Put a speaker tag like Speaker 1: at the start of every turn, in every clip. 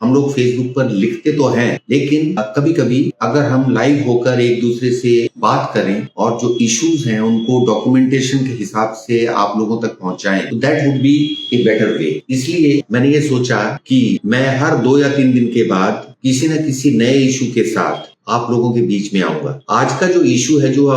Speaker 1: हम लोग फेसबुक पर लिखते तो हैं, लेकिन कभी कभी अगर हम लाइव होकर एक दूसरे से बात करें और जो इश्यूज हैं उनको डॉक्यूमेंटेशन के हिसाब से आप लोगों तक पहुंचाएं, तो that would be a better way. इसलिए मैंने ये सोचा कि मैं हर 2 या 3 दिन के बाद किसी न किसी नए इशू के साथ आप लोगों के बीच में आऊंगा। आज का जो इशू है जो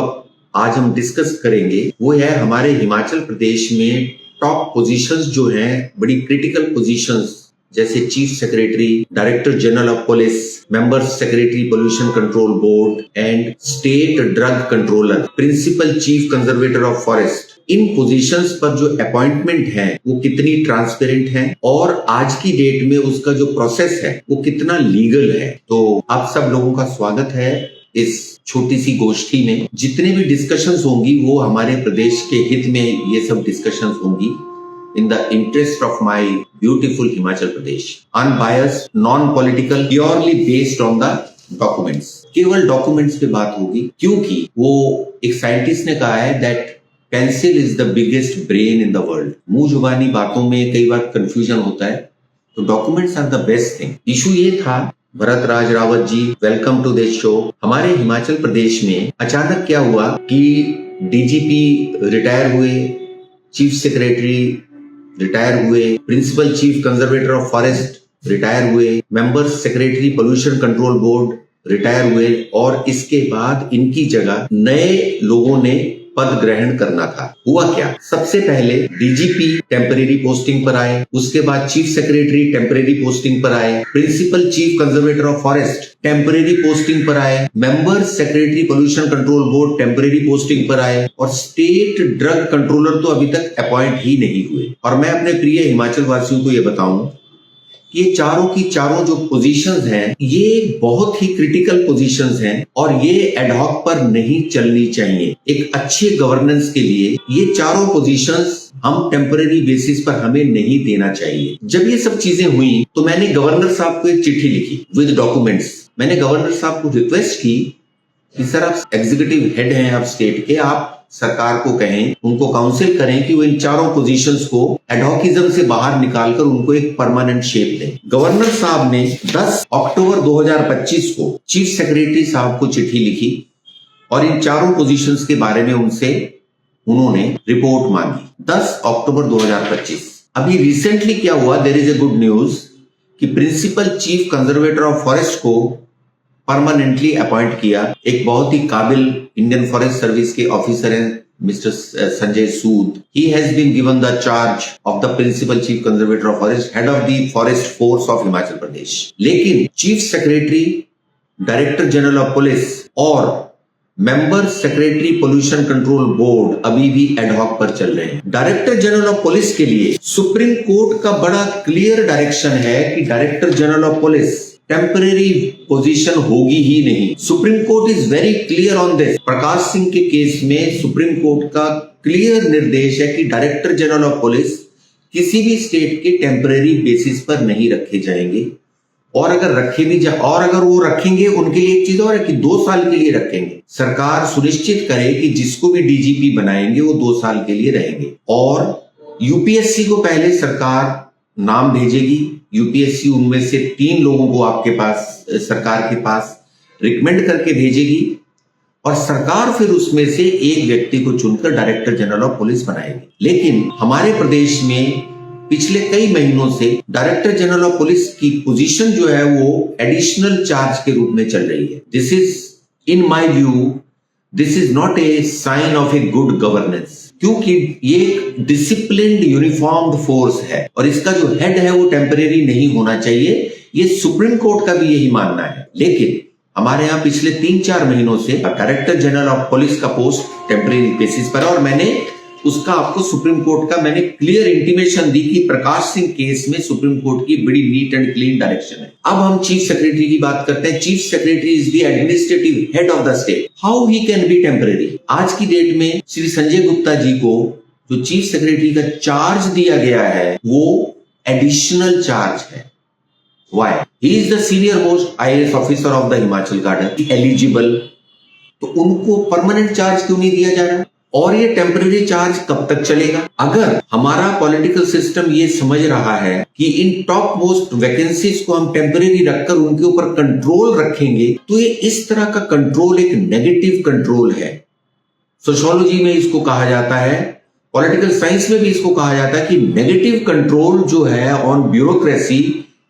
Speaker 1: आज हम डिस्कस करेंगे वो है हमारे हिमाचल प्रदेश में टॉप पोजीशंस जो हैं, बड़ी क्रिटिकल पोजीशंस, जैसे chief secretary, director general of police, member secretary pollution control board and state drug controller, principal chief conservator of forest. इन पोजीशंस पर जो अपॉइंटमेंट है वो कितनी ट्रांसपेरेंट है और आज की डेट में उसका जो प्रोसेस है वो कितना लीगल है। तो आप सब लोगों का स्वागत है इस छोटी सी गोष्ठी में। जितने भी डिस्कशंस होंगी वो हमारे प्रदेश के हित में ये सब डिस्कशंस होंगी, in the interest of my beautiful Himachal Pradesh, unbiased, non-political, purely based on the documents। केवल डॉक्यूमेंट्स पे बात होगी, क्योंकि वो एक साइंटिस्ट ने कहा है that pencil is the biggest brain in the world। मुंह जुबानी बातों में कई बार कंफ्यूजन होता है, तो documents are the best thing. Issue ये था, Bharat Raj Rawat ji, welcome to this show. हमारे हिमाचल प्रदेश में अचानक क्या हुआ कि डीजीपी रिटायर हुए, चीफ सेक्रेटरी रिटायर हुए, principal chief conservator of forest retire हुए, member secretary pollution control board retire हुए और इसके बाद इनकी जगह नए लोगों ने पद ग्रहण करना था। हुआ क्या, सबसे पहले डीजीपी टेम्परेरी पोस्टिंग पर आए, उसके बाद चीफ सेक्रेटरी टेम्परेरी पोस्टिंग पर आए, principal chief conservator of forest temporary posting पर आए, member secretary pollution control board temporary posting पर आए और स्टेट ड्रग कंट्रोलर तो अभी तक अपॉइंट ही नहीं हुए। और मैं अपने प्रिय हिमाचल वासियों को ये बताऊं, ये चारों की चारों जो पोजीशंस हैं ये बहुत ही क्रिटिकल पोजीशंस हैं और ये एडहॉक पर नहीं चलनी चाहिए। एक अच्छे गवर्नेंस के लिए ये चारों पोजीशंस हम टेम्पररी बेसिस पर हमें नहीं देना चाहिए। जब ये सब चीजें हुई तो मैंने गवर्नर साहब को एक चिट्ठी लिखी विद डॉक्यूमेंट्स। मैंने गवर्नर साहब को रिक्वेस्ट की कि सर आप एग्जीक्यूटिव हेड हैं आप स्टेट के, आप सरकार को कहें, उनको काउंसिल करें कि वो इन चारों पोजीशंस को एडहॉकिज्म से बाहर निकालकर उनको एक परमानेंट शेप दें। गवर्नर साहब ने 10 अक्टूबर 2025 को चीफ सेक्रेटरी साहब को चिट्ठी लिखी और इन चारों पोजीशंस के बारे में उनसे उन्होंने रिपोर्ट मांगी। 10 अक्टूबर 2025। अभी रिसेंटली क्या हुआ, there is a good news कि principal chief conservator of forest को परमानेंटली अपॉइंट किया। एक बहुत ही काबिल इंडियन फॉरेस्ट सर्विस के ऑफिसर हैं mister Sanjay Sood. He has been given the charge of the principal chief conservator of forest, head of the forest force of Himachal Pradesh. लेकिन chief secretary, director general of police और member secretary pollution control board अभी भी ad hoc पर चल रहे हैं। Director general of police के लिए सुप्रीम कोर्ट का बड़ा क्लियर डायरेक्शन है कि director general of police temporary position होगी ही नहीं। Supreme Court is very clear on this. Prakash Singh के केस में सुप्रीम कोर्ट का क्लियर निर्देश है कि डायरेक्टर जनरल ऑफ पुलिस किसी भी स्टेट के टेम्परेरी बेसिस पर नहीं रखे जाएंगे और अगर रखे भी और अगर वो रखेंगे उनके लिए एक चीज और है कि 2 साल के लिए रखेंगे। सरकार सुनिश्चित करे कि जिसको भी डीजीपी बनाएंगे वो 2 साल के लिए रहेंगे और यूपीएससी को पहले सरकार नाम भेजेगी। यूपीएससी उनमें से 3 लोगों को आपके पास सरकार के पास रिकमेंड करके भेजेगी और सरकार फिर उसमें से एक व्यक्ति को चुनकर डायरेक्टर जनरल ऑफ पुलिस बनाएगी। लेकिन हमारे प्रदेश में पिछले कई महीनों से डायरेक्टर जनरल ऑफ पुलिस की पोजीशन जो है वो एडिशनल चार्ज के रूप में चल रही है। This is in my view, this is not a sign of a good governance, क्योंकि ये एक डिसिप्लिन्ड यूनिफॉर्म्ड फोर्स है और इसका जो हेड है वो टेम्परेरी नहीं होना चाहिए। ये सुप्रीम कोर्ट का भी यही मानना है। लेकिन हमारे यहाँ पिछले 3-4 महीनों से डायरेक्टर जनरल ऑफ पुलिस का पोस्ट टेम्परेरी बेसिस पर है और मैंने उसका आपको सुप्रीम कोर्ट का मैंने क्लियर इंटीमेशन दी कि प्रकाश सिंह केस में सुप्रीम कोर्ट की बड़ी नीट एंड क्लीन डायरेक्शन है। अब हम चीफ सेक्रेटरी की बात करते हैं। Chief secretary is the administrative head of the state. How he can be temporary? आज की डेट में श्री संजय गुप्ता जी को जो चीफ सेक्रेटरी का चार्ज दिया गया है वो एडिशनल चार्ज है। Why? He is the senior most IAS officer of the Himachal Cadre, eligible। तो उनको परमानेंट चार्ज क्यों नहीं दिया जा रहा? और ये टेम्पररी चार्ज कब तक चलेगा? अगर हमारा पॉलिटिकल सिस्टम ये समझ रहा है कि इन टॉप मोस्ट वैकेंसीज को हम टेम्पररी रखकर उनके ऊपर कंट्रोल रखेंगे, तो ये इस तरह का कंट्रोल एक नेगेटिव कंट्रोल है। सोशियोलॉजी में इसको कहा जाता है, पॉलिटिकल साइंस में भी इसको कहा जाता है कि नेगेटिव कंट्रोल जो है on bureaucracy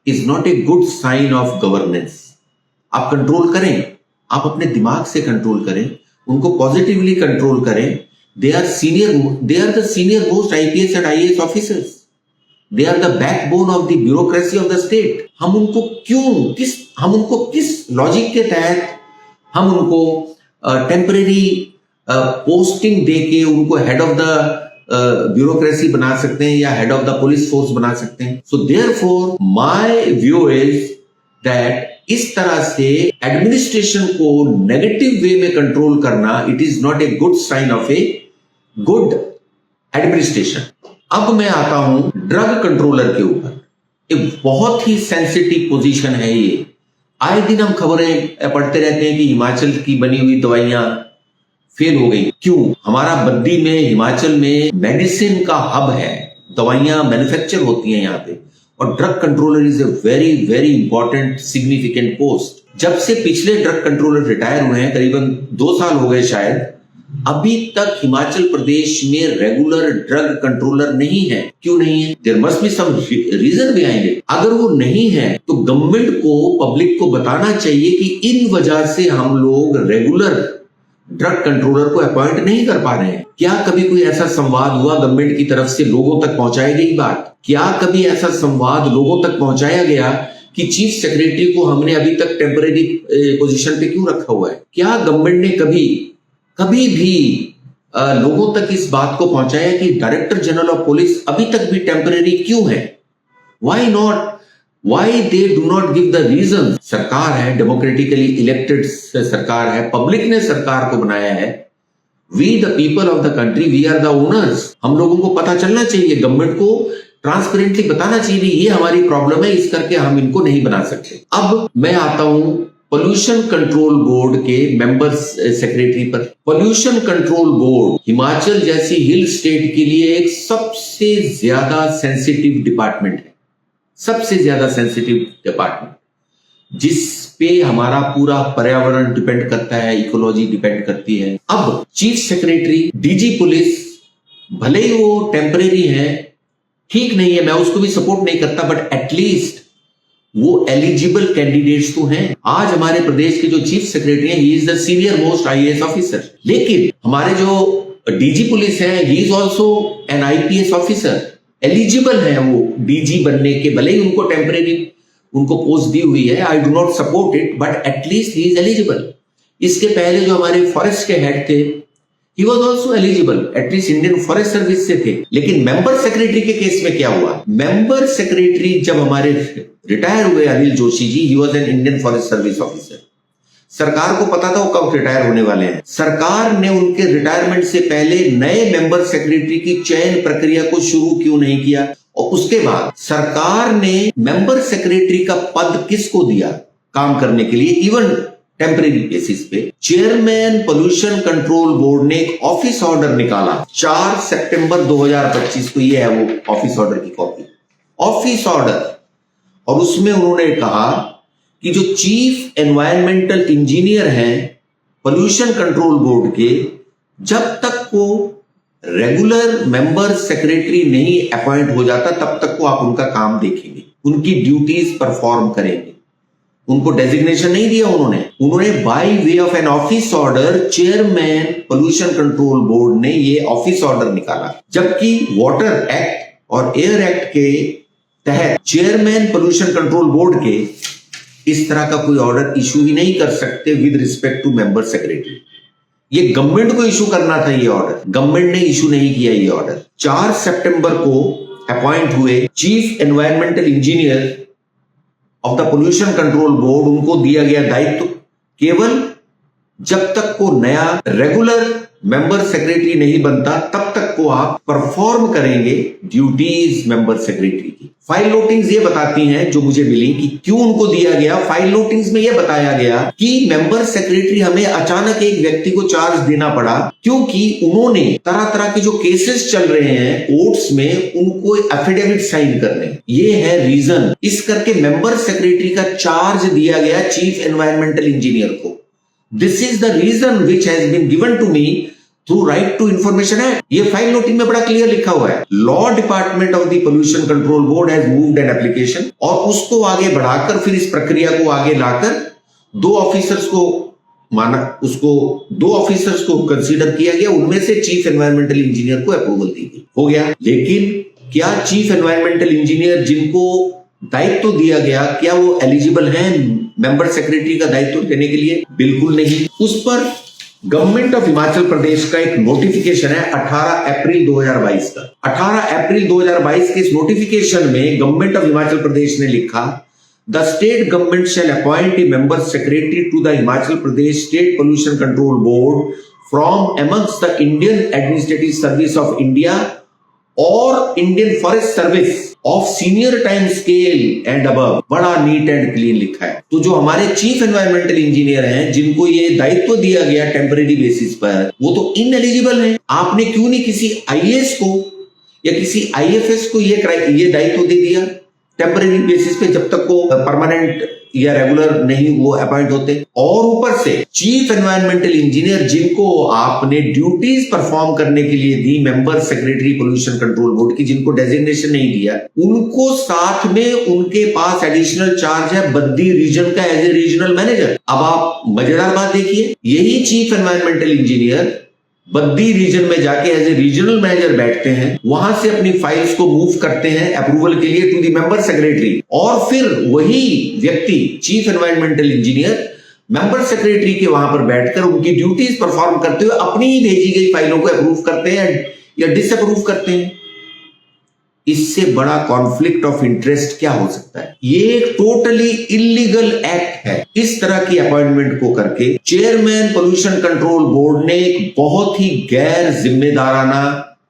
Speaker 1: is not a good sign of governance. आप कंट्रोल करें, आप अपने दिमाग से कंट्रोल करें, उनको पॉजिटिवली कंट्रोल करें। They are the senior most IPS and IAS officers. They are the backbone of the bureaucracy of the state. हम उनको किस लॉजिक के तहत हम उनको टेम्परेरी पोस्टिंग देके उनको हेड ऑफ द ब्यूरोक्रेसी बना सकते हैं या head of the police force बना सकते हैं? So therefore my view is that इस तरह से एडमिनिस्ट्रेशन को नेगेटिव वे में कंट्रोल करना it is not a good sign of a good administration. अब मैं आता हूं ड्रग कंट्रोलर के ऊपर। एक बहुत ही सेंसिटिव पोजीशन है ये। आए दिन हम खबरें पढ़ते रहते हैं कि हिमाचल की बनी हुई दवाइयां फेल हो गई। क्यों? हमारा बद्दी में, हिमाचल में मेडिसिन का हब है, दवाइयां मैन्युफैक्चर होती हैं यहाँ पे, और drug controller is a very very important significant post. जब से पिछले ड्रग कंट्रोलर रिटायर हुए हैं, करीबन 2 साल हो गए शायद, अभी तक हिमाचल प्रदेश में रेगुलर ड्रग कंट्रोलर नहीं है। क्यों नहीं है? There must be some reason behind it. अगर वो नहीं है तो गवर्नमेंट को, पब्लिक को बताना चाहिए कि इन वजह से हम लोग रेगुलर ड्रग कंट्रोलर को अपॉइंट नहीं कर पा रहे हैं। क्या कभी कोई ऐसा संवाद हुआ गवर्नमेंट की तरफ से, लोगों तक पहुंचाई गई बात? क्या कभी ऐसा संवाद लोगों तक पहुंचाया गया कि चीफ सेक्रेटरी को हमने अभी तक टेम्परेरी पोजीशन पे क्यों रखा हुआ है? क्या गवर्नमेंट ने कभी भी लोगों तक इस बात को पहुंचाया कि डायरेक्टर जनरल ऑफ पुलिस अभी तक भी टेम्परेरी क्यों है? Why they do not give the reason? सरकार है, डेमोक्रेटिकली इलेक्टेड सरकार है, पब्लिक ने सरकार को बनाया है। We the people of the country, we are the owners। हम लोगों को पता चलना चाहिए, गवर्नमेंट को ट्रांसपेरेंटली बताना चाहिए ये हमारी प्रॉब्लम है, इस करके हम इनको नहीं बना सकते। अब मैं आता हूं पोल्यूशन कंट्रोल बोर्ड के मेंबर सेक्रेटरी पर। पोल्यूशन कंट्रोल बोर्ड हिमाचल जैसी हिल स्टेट के लिए एक सबसे ज्यादा सेंसिटिव डिपार्टमेंट है, सबसे ज्यादा सेंसिटिव डिपार्टमेंट, जिस पे हमारा पूरा पर्यावरण डिपेंड करता है, इकोलॉजी डिपेंड करती है। अब चीफ सेक्रेटरी, डीजी पुलिस, भले ही वो टेम्परेरी है, ठीक नहीं है, मैं उसको भी सपोर्ट नहीं करता, बट एटलीस्ट वो एलिजिबल कैंडिडेट्स तो हैं। आज हमारे प्रदेश के जो चीफ सेक्रेटरी हैं, he is the senior most IAS officer. लेकिन हमारे जो डीजी पुलिस है, he is also an IPS officer, eligible है वो डीजी बनने के, भले ही उनको टेम्परेरी उनको पोस्ट दी हुई है। I do not support it, but at least he is eligible. इसके पहले जो हमारे फॉरेस्ट के हेड थे, he was also eligible, at least Indian forest service से थे। लेकिन मेंबर सेक्रेटरी के केस में क्या हुआ? मेंबर सेक्रेटरी जब हमारे रिटायर हुए Anil Joshi ji, he was an Indian forest service officer. सरकार को पता था वो कब रिटायर होने वाले हैं। सरकार ने उनके रिटायरमेंट से पहले नए मेंबर सेक्रेटरी की चयन प्रक्रिया को शुरू क्यों नहीं किया? और उसके बाद सरकार ने मेंबर सेक्रेटरी का पद किसको दिया काम करने के लिए, इवन टेम्परेरी बेसिस पे? चेयरमैन पोल्यूशन कंट्रोल बोर्ड ने एक ऑफिस ऑर्डर निकाला 4 सितंबर 2025 को। ये है वो ऑफिस ऑर्डर की कॉपी, ऑफिस ऑर्डर। और उसमें उन्होंने कहा कि जो चीफ एनवायरमेंटल इंजीनियर हैं पोल्यूशन कंट्रोल बोर्ड के, जब तक वो रेगुलर मेंबर सेक्रेटरी नहीं अपॉइंट हो जाता, तब तक वो आप उनका काम देखेंगे, उनकी ड्यूटीज परफॉर्म करेंगे। उनको डेजिग्नेशन नहीं दिया उन्होंने by way of N office order, chairman pollution control board ने ये ऑफिस ऑर्डर निकाला। जबकि वाटर एक्ट और एयर एक्ट के तहत चेयरमैन पोल्यूशन कंट्रोल बोर्ड के इस तरह का कोई ऑर्डर इशू ही नहीं कर सकते with respect to member secretary. ये गवर्नमेंट को इशू करना था ये ऑर्डर, गवर्नमेंट ने इशू नहीं किया ये ऑर्डर। 4 सितंबर को अपॉइंट हुए chief environmental engineer of the pollution control board, उनको दिया गया दायित्व केवल जब तक को नया रेगुलर मेंबर सेक्रेटरी नहीं बनता तब तक को आप परफॉर्म करेंगे ड्यूटीज मेंबर सेक्रेटरी की। फाइल नोटिंग्स ये बताती हैं जो मुझे मिली कि क्यों उनको दिया गया। फाइल नोटिंग्स में ये बताया गया कि मेंबर सेक्रेटरी हमें अचानक एक व्यक्ति को चार्ज देना पड़ा क्योंकि उन्होंने तरह तरह के जो केसेस चल रहे हैं कोर्ट्स में उनको एफिडेविट साइन करने, ये है रीजन। इस करके मेंबर सेक्रेटरी का चार्ज दिया गया चीफ एनवायरमेंटल इंजीनियर को। This is the reason which has been given to me through right to information act. ये फाइल नोटिंग में बड़ा क्लियर लिखा हुआ है। Law department of the pollution control board has moved an application, और उसको आगे बढ़ाकर फिर इस प्रक्रिया को आगे लाकर दो ऑफिसर्स को कंसीडर किया गया। उनमें से चीफ एनवायरमेंटल इंजीनियर को अप्रूवल दी गई, हो गया। लेकिन क्या चीफ एनवायरमेंटल इंजीनियर जिनको दायित्व दिया गया, क्या वो एलिजिबल हैं मेंबर सेक्रेटरी का दायित्व देने के लिए? बिल्कुल नहीं। उस पर गवर्नमेंट ऑफ हिमाचल प्रदेश का एक नोटिफिकेशन है 18 अप्रैल 2022 का। 18 अप्रैल 2022 के इस नोटिफिकेशन में गवर्नमेंट ऑफ हिमाचल प्रदेश ने लिखा, the state government shall appoint a member secretary to the Himachal Pradesh state pollution control board from amongst the Indian administrative service of India और Indian forest service of senior time scale and above. बड़ा neat and clean लिखा है। तो जो हमारे chief environmental engineer हैं जिनको ये दायित्व दिया गया टेम्परेरी बेसिस पर, वो तो इनएलिजिबल हैं। आपने क्यों नहीं किसी आईएएस को या किसी आईएफएस को ये दायित्व दे दिया टेम्परेरी बेसिस पे, जब तक वो परमानेंट या रेगुलर नहीं वो अपॉइंट होते। और ऊपर से चीफ एनवायरमेंटल इंजीनियर जिनको आपने ड्यूटीज परफॉर्म करने के लिए दी member secretary pollution control board की, जिनको डेजिग्नेशन नहीं दिया, उनको साथ में उनके पास एडिशनल चार्ज है बद्दी रीजन का एज ए रीजनल मैनेजर। अब आप मजेदार बात देखिए, यही chief environmental engineer Baddi region में जाके एज ए रीजनल मैनेजर बैठते हैं, वहां से अपनी फाइल्स को मूव करते हैं अप्रूवल के लिए टू द मेंबर सेक्रेटरी, और फिर वही व्यक्ति chief environmental engineer member secretary के वहां पर बैठकर उनकी ड्यूटीज परफॉर्म करते हुए अपनी ही भेजी गई फाइलों को अप्रूव करते हैं या डिसअप्रूव करते हैं। इससे बड़ा कॉन्फ्लिक्ट ऑफ इंटरेस्ट क्या हो सकता है? ये एक टोटली इलीगल एक्ट है। इस तरह की अपॉइंटमेंट को करके चेयरमैन पोल्यूशन कंट्रोल बोर्ड ने एक बहुत ही गैर जिम्मेदाराना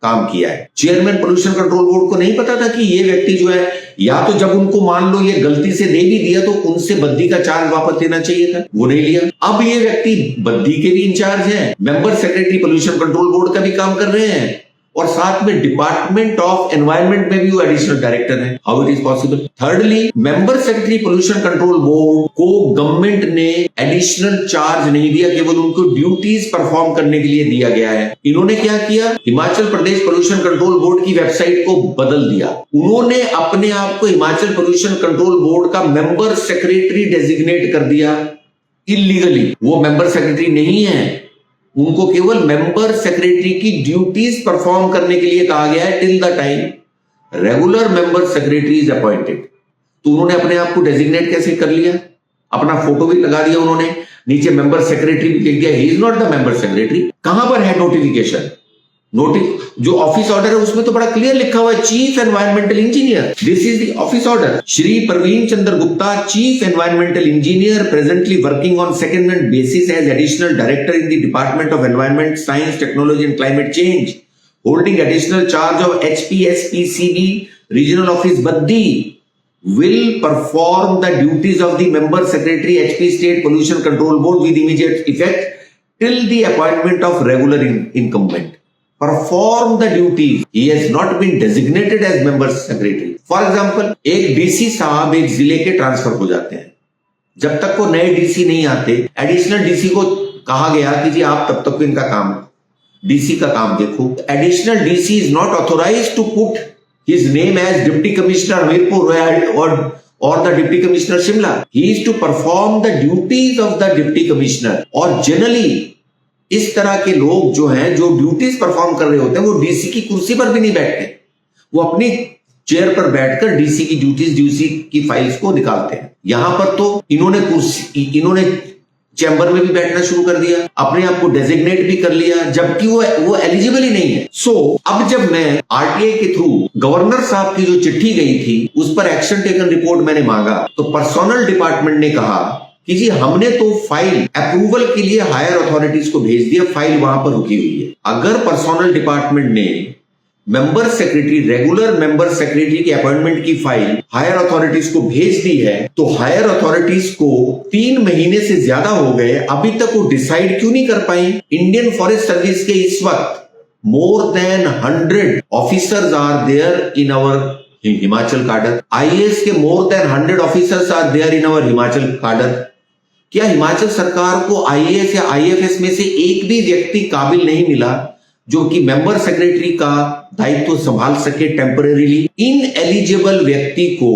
Speaker 1: काम किया है। चेयरमैन पोल्यूशन कंट्रोल बोर्ड को नहीं पता था कि ये व्यक्ति जो है, या तो जब उनको मान लो ये गलती से दे भी दिया तो उनसे बद्दी का चार्ज वापस लेना चाहिए था, वो नहीं लिया। अब ये व्यक्ति बद्दी के भी इंचार्ज है, member secretary pollution control board का भी काम कर रहे हैं, और साथ में डिपार्टमेंट ऑफ एनवायरमेंट में भी वो एडिशनल डायरेक्टर है। How it is possible? Thirdly, member secretary pollution control board को गवर्नमेंट ने एडिशनल चार्ज नहीं दिया, केवल उनको ड्यूटीज परफॉर्म करने के लिए दिया गया है। इन्होंने क्या किया? Himachal Pradesh pollution control board की वेबसाइट को बदल दिया। उन्होंने अपने आप को हिमाचल पोल्यूशन कंट्रोल बोर्ड का मेंबर सेक्रेटरी डेजिग्नेट कर दिया इलीगली। वो मेंबर सेक्रेटरी नहीं है, उनको केवल मेंबर सेक्रेटरी की ड्यूटीज परफॉर्म करने के लिए कहा गया है till the time regular member secretary is appointed. तो उन्होंने अपने आप को डेजिग्नेट कैसे कर लिया? अपना फोटो भी लगा दिया उन्होंने, नीचे मेंबर सेक्रेटरी भी लिख दिया, he is not the member secretary. कहां पर है नोटिफिकेशन? जो ऑफिस ऑर्डर है उसमें तो बड़ा क्लियर लिखा हुआ है chief environmental engineer. This is the office order. Shri Praveen Chandra Gupta, chief environmental engineer, presently working on secondment basis as additional director in the department of environment, science, technology and climate change, holding additional charge of HPSPCB regional office Baddi, will perform the duties of the member secretary HP State Pollution Control Board with immediate effect till the appointment of regular incumbent. Perform the duties. He has not been designated as member secretary. For example, एक DC साहब एक जिले के transfer हो जाते हैं, जब तक वो नए डीसी नहीं आते, एडिशनल डीसी को कहा गया कि जी आप तब तक इनका काम, डीसी का काम देखो। Additional DC is not authorised to put his name as Deputy Commissioner Hamirpur or the Deputy Commissioner Shimla. He is to perform the duties of the Deputy Commissioner. और generally इस तरह के लोग जो हैं, जो ड्यूटीज परफॉर्म कर रहे होते हैं, वो डीसी की कुर्सी पर भी नहीं बैठते, वो अपनी चेयर पर बैठकर डीसी की ड्यूटीज, डीसी की फाइल्स को निकालते हैं। यहां पर तो इन्होंने चैम्बर में भी बैठना शुरू कर दिया, अपने आप को डेजिग्नेट भी कर लिया, जबकि वो एलिजिबल ही नहीं है। अब जब मैं आरटीआई के थ्रू गवर्नर साहब की जो चिट्ठी गई थी उस पर एक्शन टेकन रिपोर्ट मैंने मांगा, तो पर्सोनल डिपार्टमेंट ने कहा कि जी हमने तो फाइल अप्रूवल के लिए हायर अथॉरिटीज को भेज दिया, फाइल वहां पर रुकी हुई है। अगर पर्सोनल डिपार्टमेंट ने member secretary, regular member secretary की अपॉइंटमेंट की फाइल हायर अथॉरिटीज को भेज दी है, तो हायर अथॉरिटीज को 3 महीने से ज्यादा हो गए, अभी तक वो डिसाइड क्यों नहीं कर पाई? इंडियन फॉरेस्ट सर्विस के इस वक्त more than 100 officers are there in our Himachal cadre. IAS के more than 100 officers are there in our Himachal cadre. क्या हिमाचल सरकार को IAS या IFS में से एक भी व्यक्ति काबिल नहीं मिला जो कि मेंबर सेक्रेटरी का दायित्व संभाल सके टेम्परेरीली? इन एलिजिबल व्यक्ति को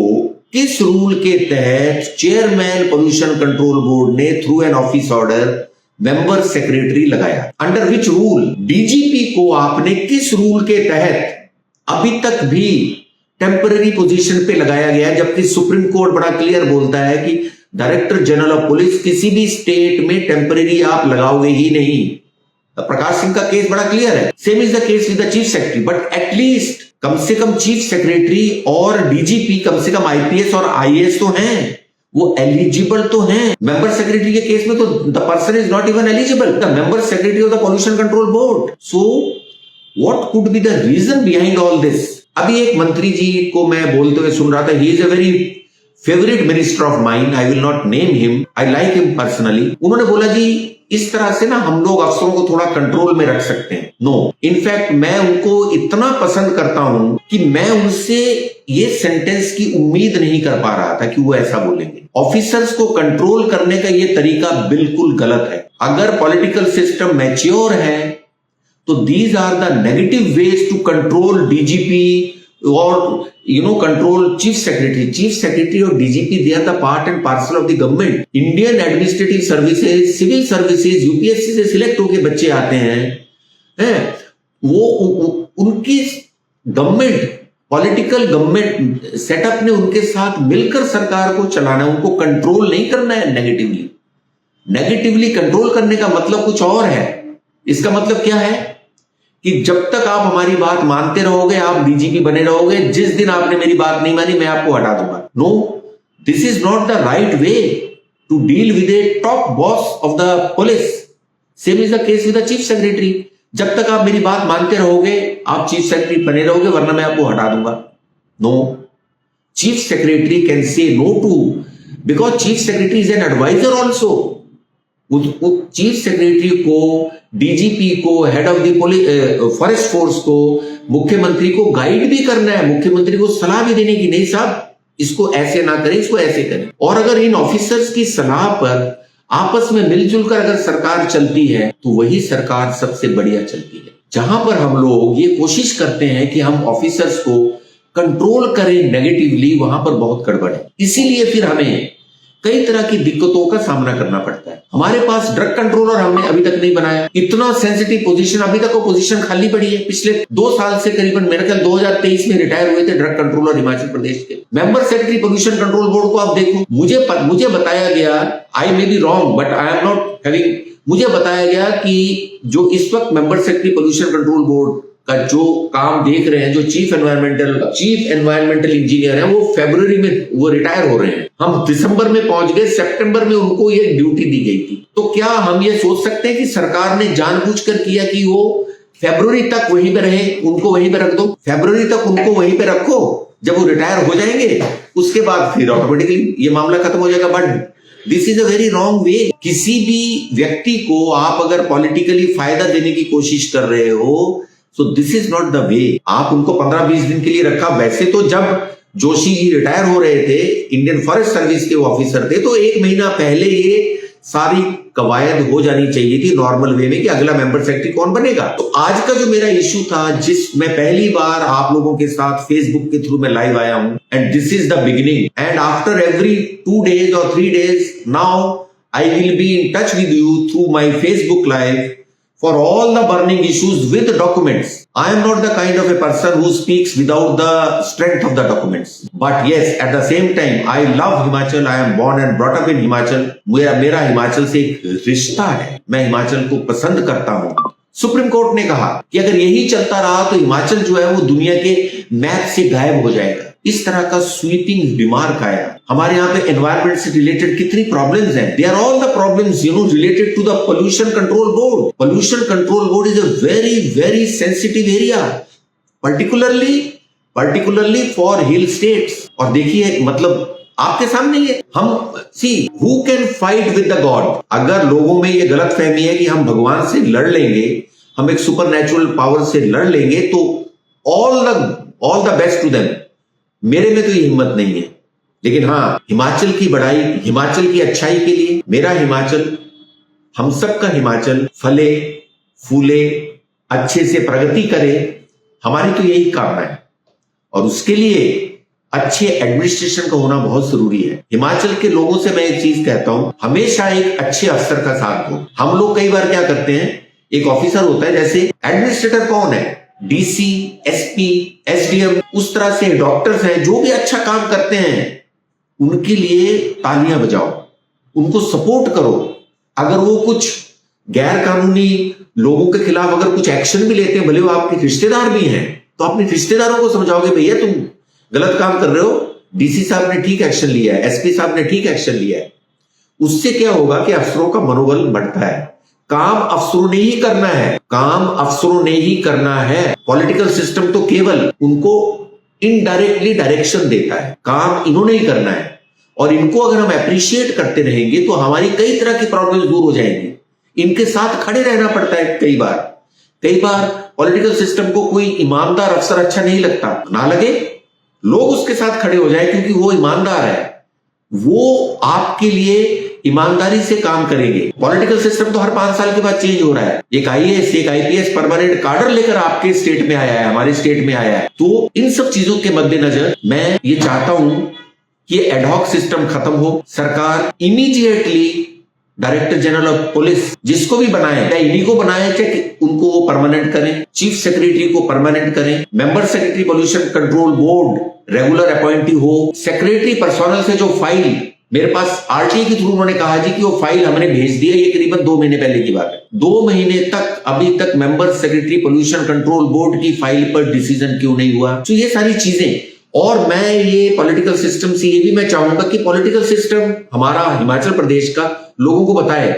Speaker 1: किस रूल के तहत चेयरमैन पोल्यूशन कंट्रोल बोर्ड ने through an office order member secretary लगाया? Under which rule? डीजीपी को आपने किस रूल के तहत अभी तक भी टेम्पररी पोजीशन पे लगाया गया, जबकि सुप्रीम कोर्ट बड़ा क्लियर बोलता है कि डायरेक्टर जनरल ऑफ पुलिस किसी भी स्टेट में टेम्पररी आप लगाओगे ही नहीं। प्रकाश सिंह का केस बड़ा क्लियर है। Same is the case with the chief secretary, but at least कम से कम चीफ सेक्रेटरी और डीजीपी कम से कम आईपीएस और आईएएस तो हैं, वो एलिजिबल तो हैं। मेंबर सेक्रेटरी के केस में तो the person is not even eligible, the member secretary of the pollution control board. So what could be the reason behind all this? अभी एक मंत्री जी को मैं बोलते हुए सुन रहा था, he is a very favourite minister of mine, I will not name him, I like him personally. उन्होंने बोला जी इस तरह से ना हम लोग अफसरों को थोड़ा कंट्रोल में रख सकते हैं। नो, इनफैक्ट मैं उनको इतना पसंद करता हूं कि मैं उनसे ये सेंटेंस की उम्मीद नहीं कर पा रहा था कि वो ऐसा बोलेंगे। ऑफिसर्स को कंट्रोल करने का ये तरीका बिल्कुल गलत है। अगर पॉलिटिकल सिस्टम मैच्योर है तो these are the negative ways to control DGP और control chief secretary. Chief secretary और DGP they are the part and parcel of the government. Indian administrative services, civil services, UPSC से select होके बच्चे आते हैं, वो उनकी गवर्नमेंट, पॉलिटिकल गवर्नमेंट सेटअप ने उनके साथ मिलकर सरकार को चलाना, उनको कंट्रोल नहीं करना है नेगेटिवली। नेगेटिवली कंट्रोल करने का मतलब कुछ और है। इसका मतलब क्या है कि जब तक आप हमारी बात मानते रहोगे आप डीजीपी बने रहोगे, जिस दिन आपने मेरी बात नहीं मानी मैं आपको हटा दूंगा। No, this is not the right way to deal with a top boss of the police. Same is the case with the chief secretary. जब तक आप मेरी बात मानते रहोगे आप चीफ सेक्रेटरी बने रहोगे, वरना मैं आपको हटा दूंगा। No, chief secretary can say no to, because chief secretary is an adviser also. Chief secretary को, डीजीपी को, head of the forest force को, मुख्यमंत्री को गाइड भी करना है, मुख्यमंत्री को सलाह भी देने की, नहीं साहब इसको ऐसे ना करें, इसको ऐसे करें। और अगर इन ऑफिसर्स की सलाह पर आपस में मिलजुल कर अगर सरकार चलती है तो वही सरकार सबसे बढ़िया चलती है। जहां पर हम लोग ये कोशिश करते हैं कि हम ऑफिसर्स को कंट्रोल करें नेगेटिवली, वहां पर बहुत गड़बड़ है। इसीलिए फिर हमें कई तरह की दिक्कतों का सामना करना पड़ता है। हमारे पास ड्रग कंट्रोलर हमने अभी तक नहीं बनाया। इतना सेंसिटिव पोजीशन, अभी तक वो पोजीशन खाली पड़ी है। पिछले 2 साल से करीबन, मेरे ख्याल 2023 में रिटायर हुए थे ड्रग कंट्रोलर हिमाचल प्रदेश के। Member secretary pollution control board को आप देखो, मुझे बताया गया, I may be wrong but I am not having, मुझे बताया गया कि जो इस वक्त member secretary pollution control board का जो काम देख रहे हैं, जो चीफ एनवायरमेंटल इंजीनियर हैं, वो फरवरी में वो रिटायर हो रहे हैं। हम दिसंबर में पहुंच गए, सितंबर में उनको ये ड्यूटी दी गई थी। तो क्या हम ये सोच सकते हैं कि सरकार ने जानबूझकर किया कि वो फरवरी तक वहीं पे रहे, उनको वहीं पे रख दो, फरवरी तक उनको वहीं पे रखो, जब वो रिटायर हो जाएंगे उसके बाद फिर ऑटोमेटिकली ये मामला खत्म हो जाएगा। But this is a very wrong way. किसी भी व्यक्ति को आप अगर पॉलिटिकली फायदा देने की कोशिश कर रहे हो, so this is not the way. आप उनको 15-20 दिन के लिए रखा। वैसे तो जब जोशी जी रिटायर हो रहे थे, इंडियन फॉरेस्ट सर्विस के वो ऑफिसर थे, तो 1 महीना पहले ये सारी कवायद हो जानी चाहिए थी नॉर्मल वे में कि अगला मेंबर सेक्रेटरी कौन बनेगा। तो आज का जो मेरा इशू था, जिस मैं पहली बार आप लोगों के साथ फेसबुक के थ्रू में लाइव आया हूं, and this is the beginning, and after every 2 days or 3 days now I will be in touch with you through my Facebook live for all the burning issues with documents. I am not the kind of a person who speaks without the strength of the documents. But yes, at the same time, I love Himachal. I am born and brought up in Himachal. मेरा हिमाचल से एक रिश्ता है। मैं हिमाचल को पसंद करता हूँ। सुप्रीम कोर्ट ने कहा कि अगर यही चलता रहा तो हिमाचल जो है वो दुनिया के मैप से गायब हो जाएगा। इस तरह का स्वीपिंग रिमार्क आया हमारे यहाँ पे एनवायरमेंट से रिलेटेड कितनी प्रॉब्लम्स हैं। They are all the problems related to the pollution control board. Pollution control board is a very very sensitive area, particularly for hill states. और देखिए मतलब आपके सामने ये हम who can fight with the god. अगर लोगों में ये गलत फहमी है कि हम भगवान से लड़ लेंगे, हम एक सुपर नेचुरल पावर से लड़ लेंगे, तो all the best to them. मेरे में तो ये हिम्मत नहीं है। लेकिन हाँ, हिमाचल की बढ़ाई, हिमाचल की अच्छाई के लिए मेरा हिमाचल, हम सबका हिमाचल फले फूले, अच्छे से प्रगति करे, हमारी तो यही कामना है। और उसके लिए अच्छे एडमिनिस्ट्रेशन का होना बहुत जरूरी है। हिमाचल के लोगों से मैं एक चीज कहता हूं, हमेशा एक अच्छे अफसर का साथ दो। हम लोग कई बार क्या करते हैं, एक ऑफिसर होता है, जैसे एडमिनिस्ट्रेटर कौन है, डीसी, एसपी, एसडीएम, उस तरह से डॉक्टर्स हैं जो भी अच्छा काम करते हैं, उनके लिए तालियां बजाओ, उनको सपोर्ट करो। अगर वो कुछ गैर कानूनी लोगों के खिलाफ अगर कुछ एक्शन भी लेते हैं, भले वो आपके रिश्तेदार भी हैं, तो अपने रिश्तेदारों को समझाओगे भैया तुम गलत काम कर रहे हो, डीसी साहब ने ठीक एक्शन लिया है, एसपी साहब ने ठीक एक्शन लिया है। उससे क्या होगा कि अफसरों का मनोबल बढ़ता है। काम अफसरों ने ही करना है, काम अफसरों ने ही करना है। पॉलिटिकल सिस्टम तो केवल उनको इनडायरेक्टली डायरेक्शन देता है, काम इन्होंने ही करना है। और इनको अगर हम अप्रिशिएट करते रहेंगे तो हमारी कई तरह की प्रॉब्लम्स दूर हो जाएंगी। इनके साथ खड़े रहना पड़ता है। कई बार पॉलिटिकल सिस्टम को कोई ईमानदार अफसर अच्छा नहीं लगता, ना लगे, लोग उसके साथ खड़े हो जाए क्योंकि वो ईमानदार है, वो आपके लिए ईमानदारी से काम करेंगे। पॉलिटिकल सिस्टम तो हर 5 साल के बाद चेंज हो रहा है। एक आईएएस, एक आईपीएस परमानेंट कार्डर लेकर आपके स्टेट में आया है, हमारे स्टेट में आया है। तो इन सब चीजों के मद्देनजर मैं ये चाहता हूं कि एडहॉक सिस्टम खत्म हो। सरकार immediately director general of police जिसको भी बनाए, चाहे ईडी को बनाए चाहे उनको वो परमानेंट करें, चीफ सेक्रेटरी को परमानेंट करें, member secretary pollution control board regular appointee हो, सेक्रेटरी पर्सोनल से जो फाइल मेरे पास आरटीआई के थ्रू उन्होंने कहा जी कि वो फाइल हमने भेज दी है, ये करीबन 2 महीने पहले की बात है। 2 महीने तक अभी तक member secretary pollution control board की फाइल पर डिसीजन क्यों नहीं हुआ। तो ये सारी चीजें, और मैं ये पॉलिटिकल सिस्टम से ये भी मैं चाहूंगा कि पॉलिटिकल सिस्टम हमारा हिमाचल प्रदेश का लोगों को बताए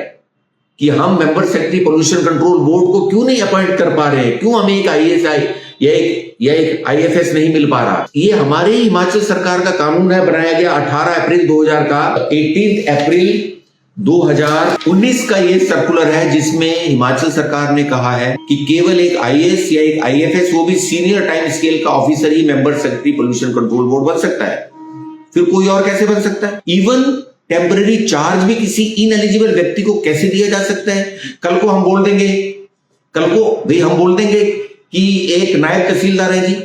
Speaker 1: कि हम member secretary pollution control board को क्यों नहीं अपॉइंट कर पा रहे हैं, क्यों हमें एक आईएएस या एक आईएफएस नहीं मिल पा रहा। ये हमारे हिमाचल सरकार का कानून है, बनाया गया 18 अप्रैल 2000 का, 18 अप्रैल 2019 का ये सर्कुलर है, जिसमें हिमाचल सरकार ने कहा है कि केवल एक आईएएस या एक आईएफएस, वो भी सीनियर टाइम स्केल का ऑफिसर ही member secretary pollution control board बन सकता है। फिर कोई और कैसे बन सकता है? इवन टेम्पररी चार्ज भी किसी इनएलिजिबल व्यक्ति को कैसे दिया जा सकता है? कल को हम बोल देंगे कि एक नायब तहसीलदार है जी,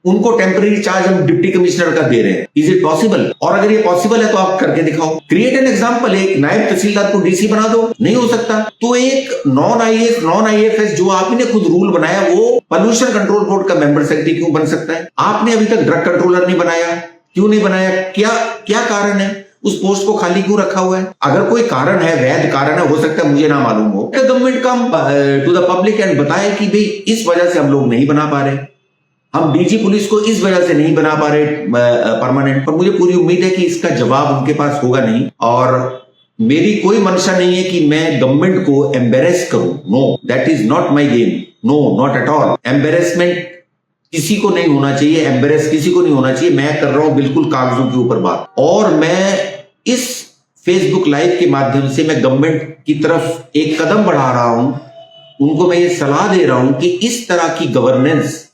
Speaker 1: उनको टेम्पररी चार्ज हम डिप्टी कमिश्नर का दे रहे हैं। Is it possible? और अगर ये पॉसिबल है तो आप करके दिखाओ, क्रिएट एन एग्जांपल। एक नायब तहसीलदार को डीसी बना दो, नहीं हो सकता तो एक नॉन आईएएस नॉन आईएफएस जो आपने खुद रूल बनाया, वो पोल्यूशन कंट्रोल बोर्ड का मेंबर सेक्रेटरी क्यों बन सकता है? आपने अभी तक ड्रग कंट्रोलर नहीं बनाया, क्यों नहीं बनाया? क्या कारण है? उस पोस्ट को खाली क्यों रखा हुआ है? अगर कोई कारण है, वैध कारण है, हो सकता है मुझे ना मालूम हो, government come to the public and बताए कि भाई इस वजह से हम लोग नहीं बना पा रहे, हम डीजी पुलिस को इस वजह से नहीं बना पा रहे परमानेंट। पर मुझे पूरी उम्मीद है कि इसका जवाब उनके पास होगा नहीं, और मेरी कोई मंशा नहीं है कि मैं गवर्नमेंट को एम्बेरेस करूं। No, that is not my game, no not at all. Embarrassment किसी को नहीं होना चाहिए, एम्बेरेस किसी को नहीं होना चाहिए। मैं कर रहा हूं बिल्कुल कागजों के ऊपर बात, और मैं इस फेसबुक लाइव के माध्यम से मैं गवर्नमेंट की तरफ एक कदम बढ़ा रहा हूं। उनको मैं ये सलाह दे रहा हूं कि इस तरह की गवर्नेंस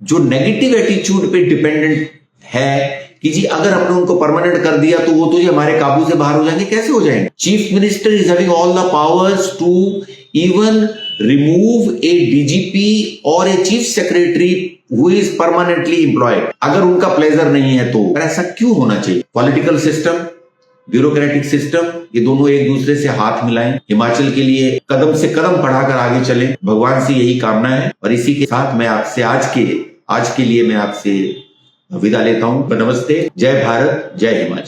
Speaker 1: जो नेगेटिव एटीट्यूड पे डिपेंडेंट है कि जी अगर हमने उनको परमानेंट कर दिया तो वो तो जी हमारे काबू से बाहर हो जाएंगे, कैसे हो जाएंगे? Chief minister is having all the powers to even remove a DGP और a chief secretary who is permanently employed, अगर उनका प्लेजर नहीं है तो। ऐसा क्यों होना चाहिए? पॉलिटिकल सिस्टम, ब्यूरोक्रेटिक सिस्टम, ये दोनों एक दूसरे से हाथ मिलाएं, हिमाचल के लिए कदम से कदम बढ़ाकर आगे चलें। भगवान से यही कामना है। और इसी के साथ मैं आपसे आज के लिए मैं आपसे विदा लेता हूं। नमस्ते, जय भारत, जय हिमाचल।